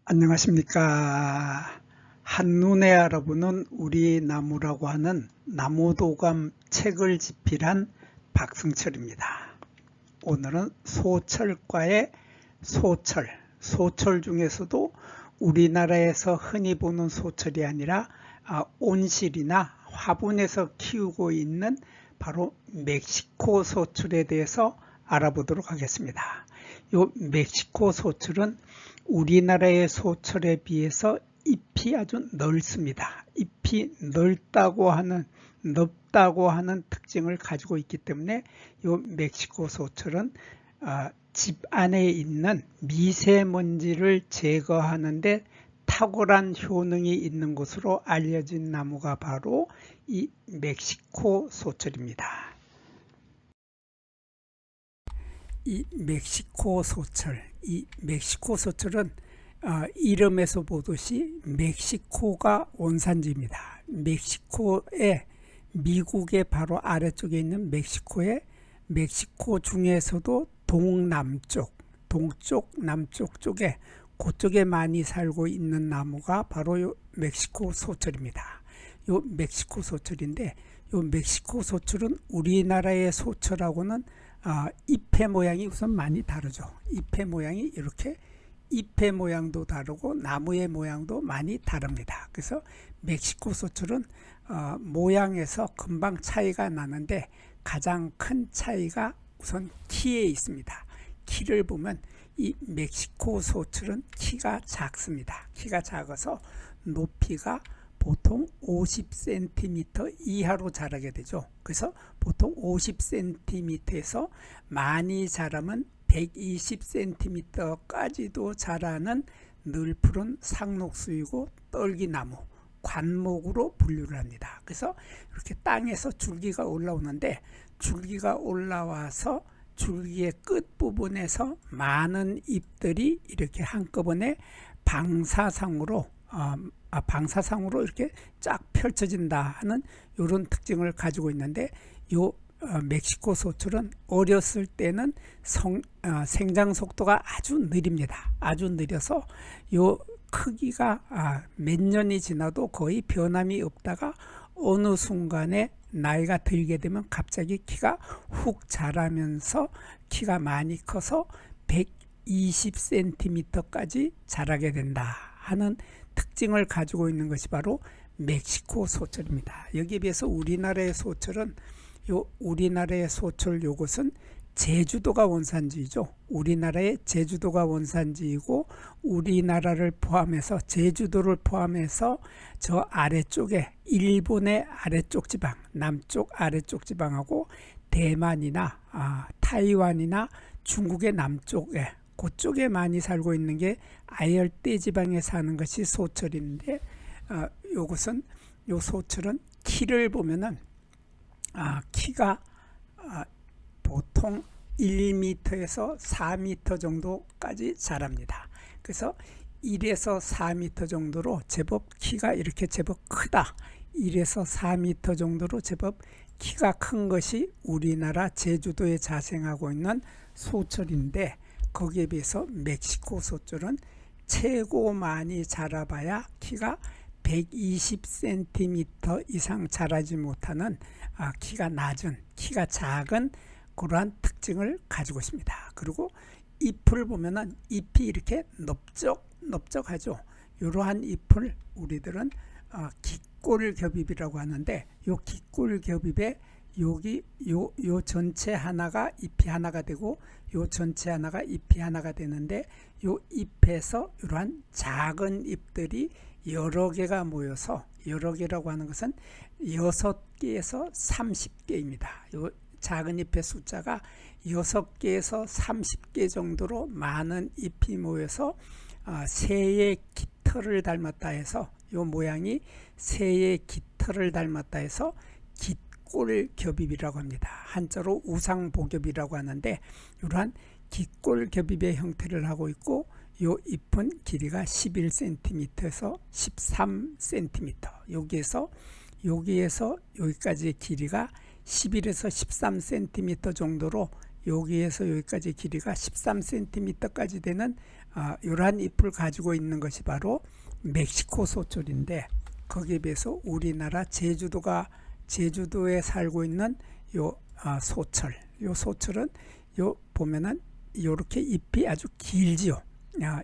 안녕하십니까. 한눈에 알아보는 우리 나무라고 하는 나무도감 책을 집필한 박승철입니다. 오늘은 소철과의 소철 중에서도 우리나라에서 흔히 보는 소철이 아니라 온실이나 화분에서 키우고 있는 바로 멕시코 소철에 대해서 알아보도록 하겠습니다. 이 멕시코 소철은 우리나라의 소철에 비해서 잎이 아주 넓습니다. 잎이 넓다고 하는 특징을 가지고 있기 때문에 이 멕시코 소철은 집 안에 있는 미세먼지를 제거하는 데 탁월한 효능이 있는 것으로 알려진 나무가 바로 이 멕시코 소철입니다. 이 멕시코 소철은 이름에서 보듯이 멕시코가 원산지입니다. 미국의 바로 아래쪽에 있는 멕시코 중에서도 동쪽, 남쪽 쪽에 그쪽에 많이 살고 있는 나무가 바로 요 멕시코 소철입니다. 요 멕시코 소철인데 요 멕시코 소철은 우리나라의 소철하고는 잎의 모양이 우선 많이 다르죠. 잎의 모양도 다르고 나무의 모양도 많이 다릅니다. 그래서 멕시코 소철은 모양에서 금방 차이가 나는데 가장 큰 차이가 우선 키에 있습니다. 키를 보면 이 멕시코 소철은 키가 작습니다. 키가 작아서 높이가 보통 50cm 이하로 자라게 되죠. 그래서 보통 50cm에서 많이 자라면 120cm까지도 자라는 늘푸른 상록수이고 떨기나무, 관목으로 분류를 합니다. 그래서 이렇게 땅에서 줄기가 올라오는데 줄기가 올라와서 줄기의 끝부분에서 많은 잎들이 이렇게 한꺼번에 방사상으로 이렇게 쫙 펼쳐진다 하는 이런 특징을 가지고 있는데 요 멕시코 소철은 어렸을 때는 생장 속도가 아주 느립니다. 아주 느려서 요 크기가 몇 년이 지나도 거의 변함이 없다가 어느 순간에 나이가 들게 되면 갑자기 키가 훅 자라면서 키가 많이 커서 120cm까지 자라게 된다 하는 특징을 가지고 있는 것이 바로 멕시코 소철입니다. 여기에 비해서 우리나라의 소철은 요것은 제주도가 원산지이죠. 우리나라의 제주도가 원산지이고 우리나라를 포함해서 제주도를 포함해서 저 아래쪽에 일본의 아래쪽 지방, 남쪽 아래쪽 지방하고 대만이나 타이완이나 중국의 남쪽에 그쪽에 많이 살고 있는 게 아열대 지방에 사는 것이 소철인데 요 소철은 키를 보면은 키가 보통 1m에서 4m 정도까지 자랍니다. 그래서 1에서 4m 정도로 제법 키가 이렇게 제법 크다. 1에서 4m 정도로 제법 키가 큰 것이 우리나라 제주도에 자생하고 있는 소철인데 거기에 비해서 멕시코 소철은 최고 많이 자라봐야 키가 120cm 이상 자라지 못하는 키가 낮은, 키가 작은 그러한 특징을 가지고 있습니다. 그리고 잎을 보면은 잎이 이렇게 넓적하죠. 이러한 잎을 우리들은 기꿀겹잎이라고 하는데 이 기꿀겹잎에 여기 요 전체 하나가 잎이 하나가 되고 요 전체 하나가 잎이 하나가 되는데 요 잎에서 이러한 작은 잎들이 여러 개가 모여서 여러 개라고 하는 것은 6개에서 30개입니다. 요 작은 잎의 숫자가 6개에서 30개 정도로 많은 잎이 모여서 새의 깃털을 닮았다 해서 요 모양이 새의 깃털을 닮았다 해서 깃골겹잎이라고 합니다. 한자로 우상보겹이라고 하는데 이러한 깃골겹잎의 형태를 하고 있고 요 잎은 길이가 11cm에서 13cm 여기에서 여기까지의 길이가 11에서 13cm 정도로 여기에서 여기까지 길이가 13cm까지 되는 이러한 잎을 가지고 있는 것이 바로 멕시코 소철인데, 거기에 비해서 우리나라 제주도에 살고 있는 요 소철은 요 보면은 요렇게 잎이 아주 길지요.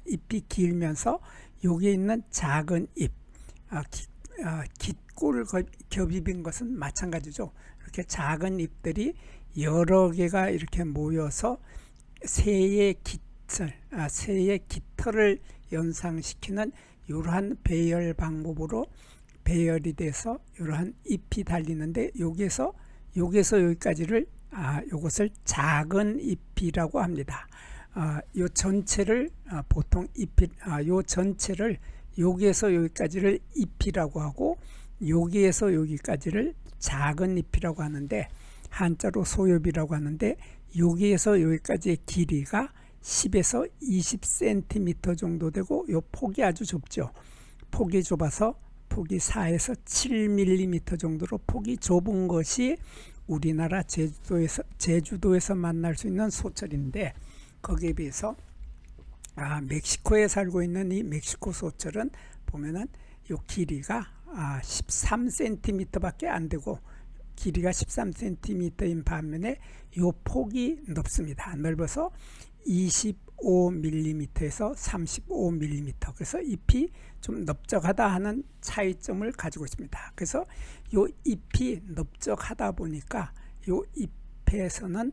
잎이 길면서 여기에 있는 작은 잎, 깃골 겹입인 것은 마찬가지죠. 이렇게 작은 잎들이 여러 개가 이렇게 모여서 새의 깃털을 연상시키는 이러한 배열 방법으로 배열이 돼서 이러한 잎이 달리는데, 여기에서 여기까지를 이것을 작은 잎이라고 합니다. 요 전체를 보통 요 전체를 여기에서 여기까지를 잎이라고 하고, 여기에서 여기까지를 작은 잎이라고 하는데, 한자로 소엽이라고 하는데, 여기에서 여기까지의 길이가 10에서 20cm 정도 되고, 요 폭이 아주 좁죠. 폭이 좁아서 폭이 4에서 7mm 정도로 폭이 좁은 것이 우리나라 제주도에서 만날 수 있는 소철인데, 거기에 비해서 멕시코에 살고 있는 이 멕시코 소철은 보면은 요 길이가 13cm밖에 안 되고, 길이가 13cm인 반면에 요 폭이 넓습니다. 넓어서 25mm에서 35mm, 그래서 잎이 좀 넓적하다 하는 차이점을 가지고 있습니다. 그래서 요 잎이 넓적하다 보니까 요 잎에서는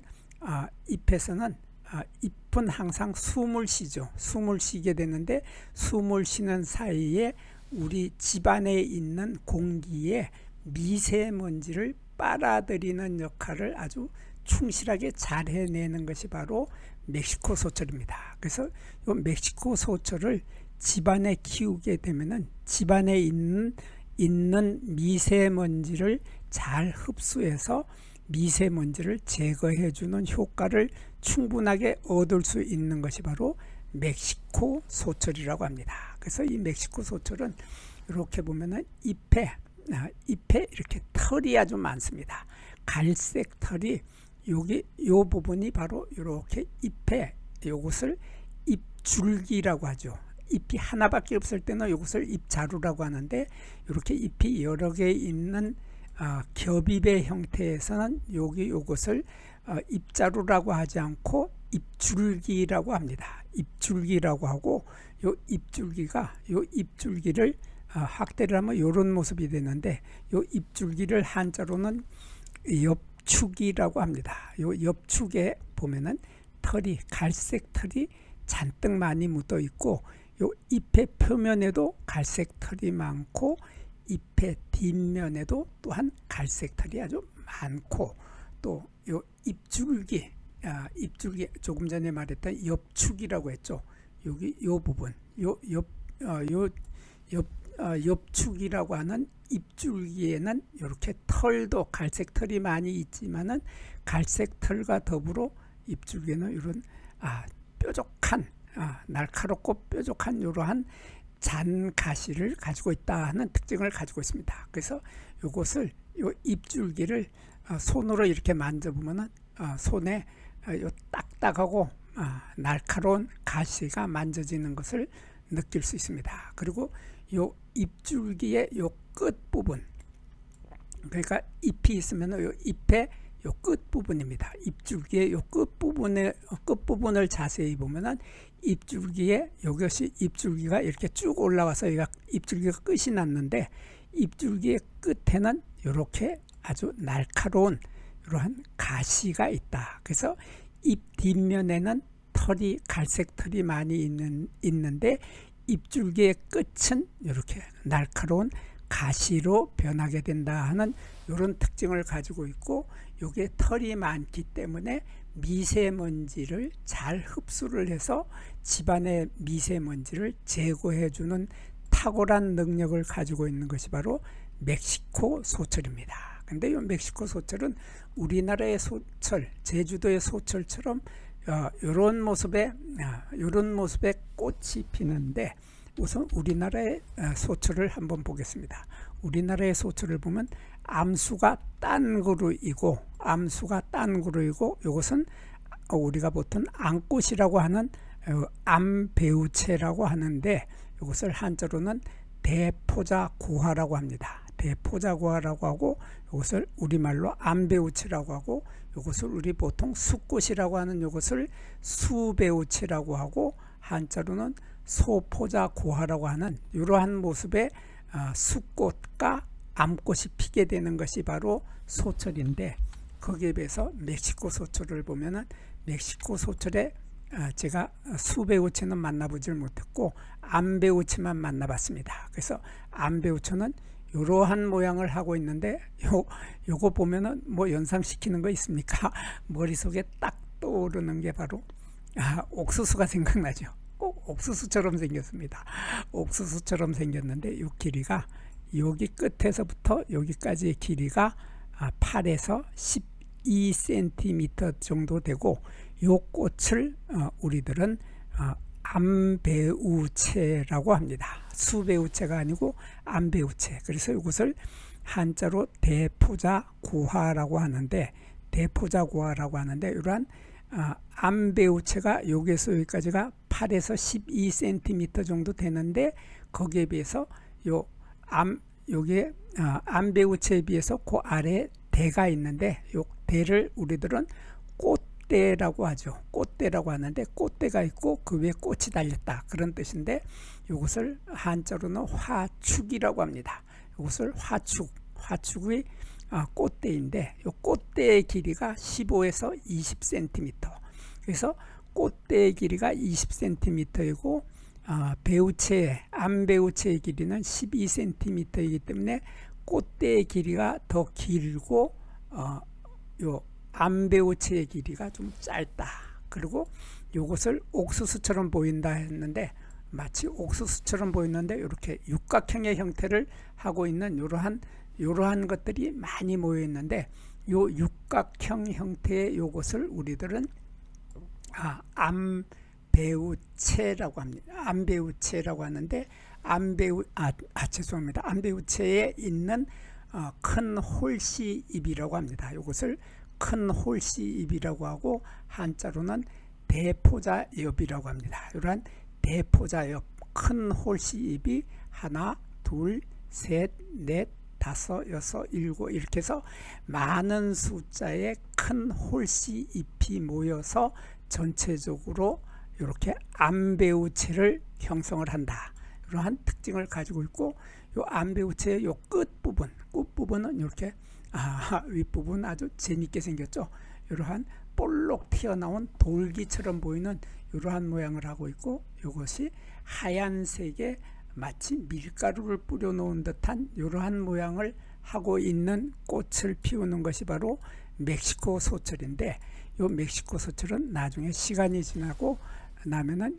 잎은 항상 숨을 쉬죠. 숨을 쉬게 되는데, 숨을 쉬는 사이에 우리 집안에 있는 공기에 미세먼지를 빨아들이는 역할을 아주 충실하게 잘 해내는 것이 바로 멕시코 소철입니다. 그래서 이 멕시코 소철을 집안에 키우게 되면은 집안에 있는 미세먼지를 잘 흡수해서 미세먼지를 제거해 주는 효과를 충분하게 얻을 수 있는 것이 바로 멕시코 소철이라고 합니다. 그래서 이 멕시코 소철은 이렇게 보면은 잎에 이렇게 털이 아주 많습니다. 갈색 털이 여기 요 부분이 바로 이렇게 잎에, 요것을 잎줄기라고 하죠. 잎이 하나밖에 없을 때는 이것을 잎자루라고 하는데, 이렇게 잎이 여러 개 있는 겹잎의 형태에서는 요것을 잎자루라고 하지 않고 잎줄기라고 합니다. 잎줄기라고 하고, 요 잎줄기를 확대를 하면 이런 모습이 되는데, 요 잎줄기를 한자로는 엽축이라고 합니다. 요 엽축에 보면은 갈색 털이 잔뜩 많이 묻어 있고, 요 잎의 표면에도 갈색 털이 많고, 잎의 뒷면에도 또한 갈색 털이 아주 많고, 또 요 잎줄기 조금 전에 말했던 엽축이라고 했죠. 여기 요 부분, 엽축이라고 하는 잎줄기에는 이렇게 털도 갈색 털이 많이 있지만은, 갈색 털과 더불어 잎줄기에는 이런 뾰족한 날카롭고 뾰족한 이러한 잔가시를 가지고 있다 하는 특징을 가지고 있습니다. 그래서 이것을 요 잎줄기를 손으로 이렇게 만져보면은 손에 요 딱딱하고 날카로운 가시가 만져지는 것을 느낄 수 있습니다. 그리고 요 잎줄기의 요 끝부분, 그러니까 잎이 있으면 요 잎의 요 끝부분입니다. 잎줄기의 요 끝부분을 자세히 보면은 이것이 잎줄기가 이렇게 쭉 올라와서 잎줄기가 끝이 났는데, 잎줄기의 끝에는 이렇게 아주 날카로운 이러한 가시가 있다. 그래서 잎 뒷면에는 갈색 털이 많이 있는데, 잎줄기의 끝은 이렇게 날카로운 가시로 변하게 된다 하는 이런 특징을 가지고 있고, 이게 털이 많기 때문에 미세먼지를 잘 흡수를 해서 집안의 미세먼지를 제거해 주는 탁월한 능력을 가지고 있는 것이 바로 멕시코 소철입니다. 근데 이 멕시코 소철은 우리나라의 소철, 제주도의 소철처럼 이런 모습의 꽃이 피는데, 우선 우리나라의 소철을 한번 보겠습니다. 우리나라의 소철을 보면 암수가 딴 그루이고, 이것은 우리가 보통 암꽃이라고 하는 암배우채라고 하는데 이것을 한자로는 대포자고화라고 합니다. 대포자고화라고 하고 이것을 우리말로 암배우채라고 하고 이것을 우리 보통 숫꽃이라고 하는 이것을 수배우채라고 하고 한자로는 소포자고화라고 하는 이러한 모습의 숫꽃과 암꽃이 피게 되는 것이 바로 소철인데 거기에 비해서 멕시코 소철을 보면은 멕시코 소철에 제가 수배우채는 만나보질 못했고 암배우채만 만나봤습니다. 그래서 암배우채는 이러한 모양을 하고 있는데 요거 보면은 뭐 연상시키는 거 있습니까? 머릿속에 딱 떠오르는 게 바로 옥수수가 생각나죠. 꼭 옥수수처럼 생겼습니다. 옥수수처럼 생겼는데 이 길이가 여기 끝에서부터 여기까지의 길이가 8에서 12cm 정도 되고 이 꽃을 우리들은 암배우채라고 합니다. 수배우채가 아니고 암배우채. 그래서 이것을 한자로 대포자고화라고 하는데 이러한 암배우채가 여기에서 여기까지가 8에서 12cm 정도 되는데 거기에 비해서 여기에 암배우채에 비해서 그 아래에 대가 있는데 이 대를 우리들은 꽃대라고 하죠. 꽃대라고 하는데 꽃대가 있고 그 위에 꽃이 달렸다 그런 뜻인데 이것을 한자로는 화축이라고 합니다. 이것을 화축의 꽃대인데 이 꽃대의 길이가 15에서 20cm. 그래서 꽃대의 길이가 20cm이고 암배우채의 길이는 12cm이기 때문에 꽃대의 길이가 더 길고 요 암배우채의 길이가 좀 짧다. 그리고 이것을 옥수수처럼 보인다 했는데 마치 옥수수처럼 보이는데 이렇게 육각형의 형태를 하고 있는 이러한 것들이 많이 모여 있는데 요 육각형 형태의 요것을 우리들은 암배우채라고 합니다. 암배우채라고 하는데 죄송합니다. 암배우채에 있는 큰 홀씨잎이라고 합니다. 이것을 큰 홀씨잎이라고 하고 한자로는 대포자엽이라고 합니다. 이러한 대포자엽 큰 홀씨잎이 하나, 둘, 셋, 넷, 다섯, 여섯, 일곱 이렇게 해서 많은 숫자의 큰 홀씨잎이 모여서 전체적으로 이렇게 암배우채를 형성을 한다. 이러한 특징을 가지고 있고 이 암배우채의 요 끝부분은 이렇게 윗부분 아주 재밌게 생겼죠. 이러한 볼록 튀어나온 돌기처럼 보이는 이러한 모양을 하고 있고 이것이 하얀색의 마치 밀가루를 뿌려 놓은 듯한 이러한 모양을 하고 있는 꽃을 피우는 것이 바로 멕시코 소철인데 이 멕시코 소철은 나중에 시간이 지나고 나면은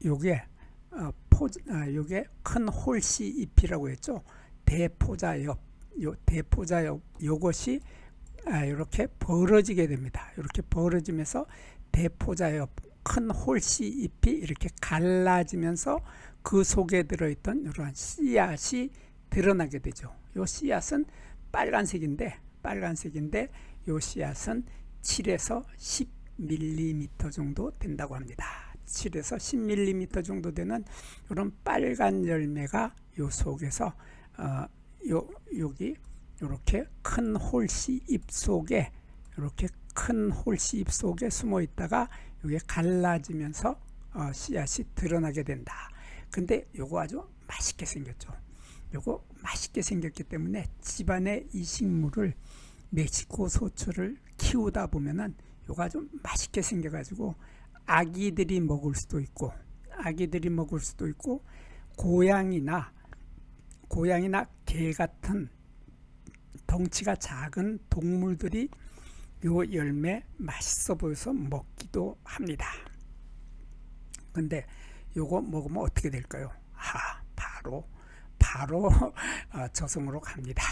요게 큰 홀씨 잎이라고 했죠. 대포자엽 요것이 이렇게 벌어지게 됩니다. 이렇게 벌어지면서 대포자엽 큰 홀씨 잎이 이렇게 갈라지면서 그 속에 들어있던 이러한 씨앗이 드러나게 되죠. 이 씨앗은 빨간색인데 이 씨앗은 7에서 10mm 정도 된다고 합니다. 7에서 10mm 정도 되는 이런 빨간 열매가 이 속에서 여기 이렇게 큰 홀씨 잎 속에 숨어 있다가 이게 갈라지면서 씨앗이 드러나게 된다. 근데 요거 아주 맛있게 생겼죠. 요거 맛있게 생겼기 때문에 집안에 이 식물을 멕시코 소철을 키우다 보면은 요거 아주 맛있게 생겨가지고 아기들이 먹을 수도 있고 고양이나 개 같은 덩치가 작은 동물들이 요 열매 맛있어 보여서 먹기도 합니다. 근데 요거 먹으면 어떻게 될까요? 바로 저승으로 갑니다.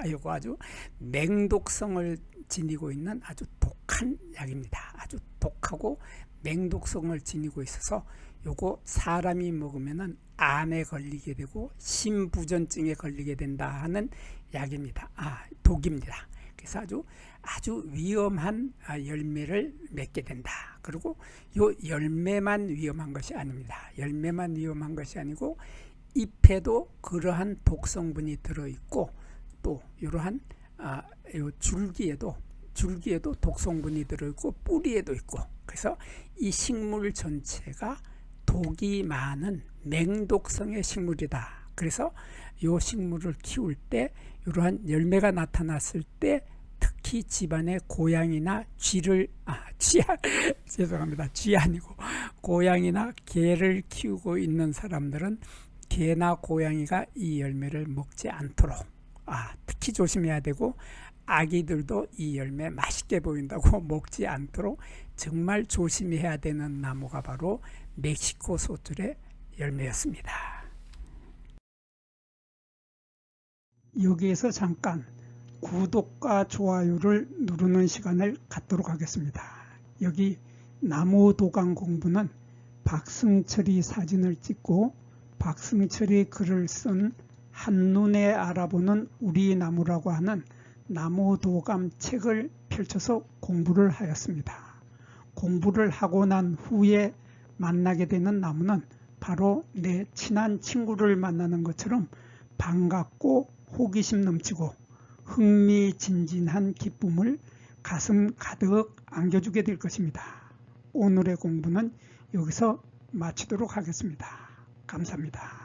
요거 아주 맹독성을 지니고 있는 아주 독한 약입니다. 아주 독하고 맹독성을 지니고 있어서 요거 사람이 먹으면은 암에 걸리게 되고 심부전증에 걸리게 된다 하는 약입니다. 독입니다. 그래서 아주 위험한 열매를 맺게 된다. 그리고 요 열매만 위험한 것이 아닙니다. 열매만 위험한 것이 아니고 잎에도 그러한 독성분이 들어있고 또 이러한 요 줄기에도 독성분이 들어있고 뿌리에도 있고, 그래서 이 식물 전체가 독이 많은 맹독성의 식물이다. 그래서 이 식물을 키울 때 이러한 열매가 나타났을 때 특히 집안에 고양이나 죄송합니다. 쥐 아니고 고양이나 개를 키우고 있는 사람들은 개나 고양이가 이 열매를 먹지 않도록 특히 조심해야 되고, 아기들도 이 열매 맛있게 보인다고 먹지 않도록 정말 조심해야 되는 나무가 바로 멕시코 소출의 열매였습니다. 여기에서 잠깐 구독과 좋아요를 누르는 시간을 갖도록 하겠습니다. 여기 나무 도감 공부는 박승철이 사진을 찍고 박승철이 글을 쓴 한눈에 알아보는 우리 나무라고 하는 나무 도감 책을 펼쳐서 공부를 하였습니다. 공부를 하고 난 후에 만나게 되는 나무는 바로 내 친한 친구를 만나는 것처럼 반갑고 호기심 넘치고 흥미진진한 기쁨을 가슴 가득 안겨주게 될 것입니다. 오늘의 공부는 여기서 마치도록 하겠습니다. 감사합니다.